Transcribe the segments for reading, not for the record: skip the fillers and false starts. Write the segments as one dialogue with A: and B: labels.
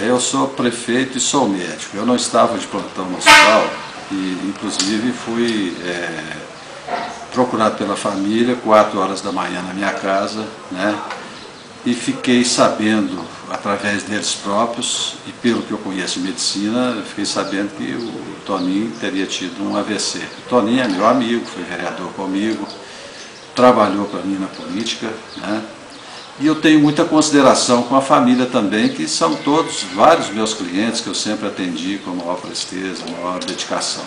A: eu sou prefeito e sou médico. Eu não estava de plantão no hospital e, inclusive, fui procurado pela família 4 horas da manhã na minha casa, né? E fiquei sabendo, através deles próprios, e pelo que eu conheço de medicina, fiquei sabendo que o Toninho teria tido um AVC. O Toninho é meu amigo, foi vereador comigo, trabalhou para mim na política, né? E eu tenho muita consideração com a família também, que são todos, vários meus clientes que eu sempre atendi com a maior presteza, a maior dedicação.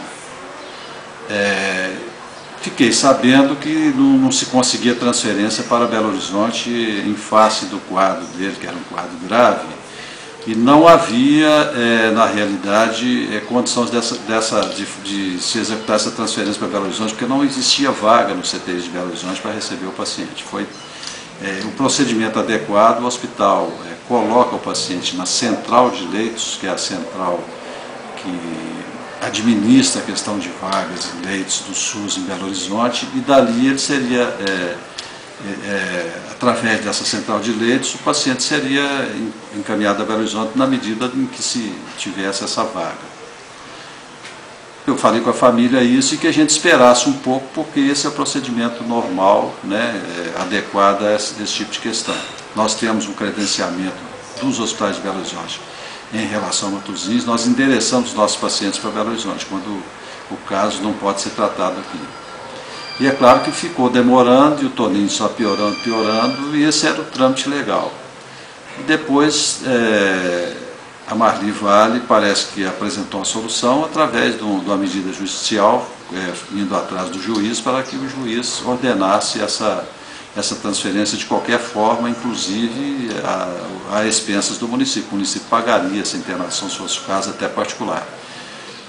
A: Fiquei sabendo que não se conseguia transferência para Belo Horizonte em face do quadro dele, que era um quadro grave, e não havia, na realidade, condições de se executar essa transferência para Belo Horizonte, porque não existia vaga no CTI de Belo Horizonte para receber o paciente. Foi um procedimento adequado, o hospital coloca o paciente na central de leitos, que é a central que administra a questão de vagas e leitos do SUS em Belo Horizonte, e dali ele seria, através dessa central de leitos, o paciente seria encaminhado a Belo Horizonte na medida em que se tivesse essa vaga. Eu falei com a família isso e que a gente esperasse um pouco, porque esse é o procedimento normal, né, adequado a esse tipo de questão. Nós temos um credenciamento dos hospitais de Belo Horizonte em relação a Matosinhos, nós endereçamos os nossos pacientes para Belo Horizonte, quando o caso não pode ser tratado aqui. E é claro que ficou demorando, e o Toninho só piorando, piorando, e esse era o trâmite legal. E depois, a Marli Vale parece que apresentou uma solução através de uma medida judicial, indo atrás do juiz, para que o juiz ordenasse essa transferência de qualquer forma, inclusive a expensas do município. O município pagaria essa internação, se fosse o caso, até particular.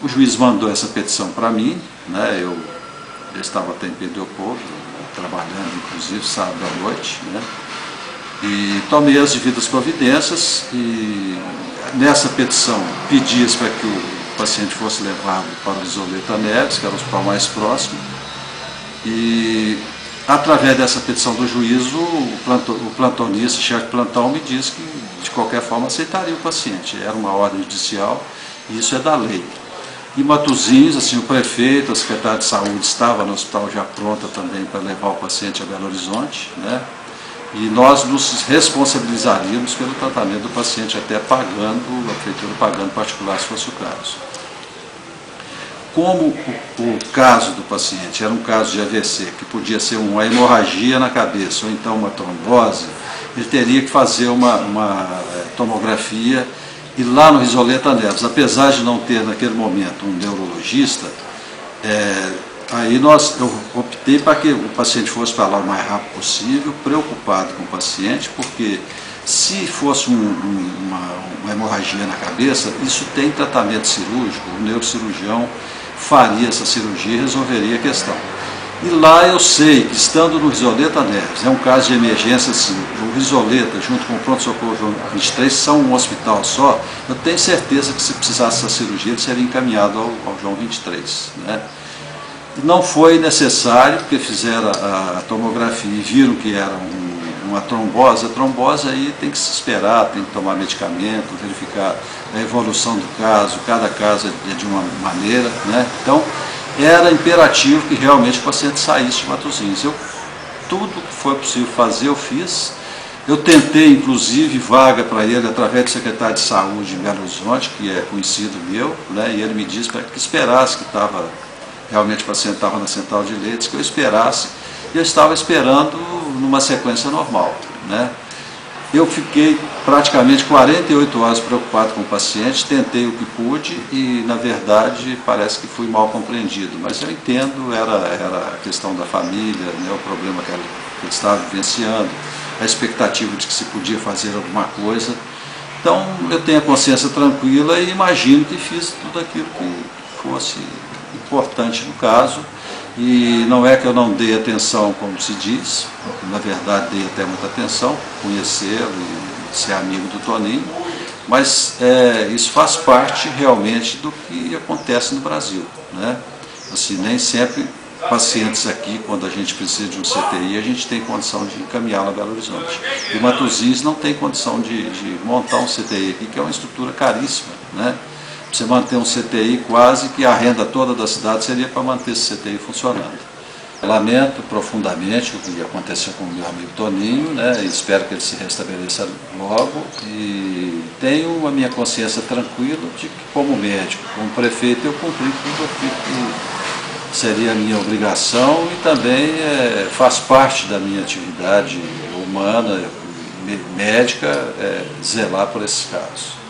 A: O juiz mandou essa petição para mim, né? Eu estava até em Pedro Leopoldo, trabalhando, inclusive, sábado à noite, né? E tomei as devidas providências, e nessa petição pedi-se para que o paciente fosse levado para o Isoleta Neves, que era o hospital mais próximo, e através dessa petição do juízo, o plantonista, o chefe de plantão, me disse que de qualquer forma aceitaria o paciente. Era uma ordem judicial e isso é da lei. E Matosinhos, assim, o prefeito, a secretária de saúde estava no hospital já pronta também para levar o paciente a Belo Horizonte, né? E nós nos responsabilizaríamos pelo tratamento do paciente, até pagando, a prefeitura pagando particular, se fosse o caso. Como o caso do paciente era um caso de AVC, que podia ser uma hemorragia na cabeça ou então uma trombose, ele teria que fazer uma tomografia, e lá no Isoleta Neves, apesar de não ter naquele momento um neurologista, aí eu optei para que o paciente fosse para lá o mais rápido possível, preocupado com o paciente, porque se fosse uma hemorragia na cabeça, isso tem tratamento cirúrgico, o neurocirurgião faria essa cirurgia e resolveria a questão. E lá eu sei que, estando no Isoleta Neves, é um caso de emergência, assim, o Isoleta, junto com o Pronto-Socorro João 23, são um hospital só, eu tenho certeza que, se precisasse dessa cirurgia, ele seria encaminhado ao João 23, né? E não foi necessário, porque fizeram a tomografia e viram que era uma trombose. A trombose aí tem que se esperar, tem que tomar medicamento, verificar a evolução do caso, cada caso é de uma maneira, né? Então, era imperativo que realmente o paciente saísse de Matosinhos. Tudo que foi possível fazer, eu fiz. Eu tentei, inclusive, vaga para ele através do secretário de saúde em Belo Horizonte, que é conhecido meu, né? E ele me disse para que esperasse, que realmente o paciente estava na central de leitos, que eu esperasse, e eu estava esperando numa sequência normal, né? Eu fiquei praticamente 48 horas preocupado com o paciente, tentei o que pude e, na verdade, parece que fui mal compreendido. Mas eu entendo, era a questão da família, né, o problema que ele estava vivenciando, a expectativa de que se podia fazer alguma coisa. Então, eu tenho a consciência tranquila e imagino que fiz tudo aquilo que fosse importante no caso. E não é que eu não dei atenção, como se diz, na verdade dei até muita atenção, conhecê-lo e ser amigo do Toninho, mas isso faz parte realmente do que acontece no Brasil, né? Assim, nem sempre pacientes aqui, quando a gente precisa de um CTI, a gente tem condição de encaminhá-lo a Belo Horizonte. E Matosinhos não tem condição de montar um CTI aqui, que é uma estrutura caríssima, né? Você manter um CTI, quase que a renda toda da cidade seria para manter esse CTI funcionando. Lamento profundamente o que aconteceu com o meu amigo Toninho, né? Espero que ele se restabeleça logo e tenho a minha consciência tranquila de que, como médico, como prefeito, eu cumpri tudo aquilo que seria a minha obrigação e também faz parte da minha atividade humana, médica, zelar por esses casos.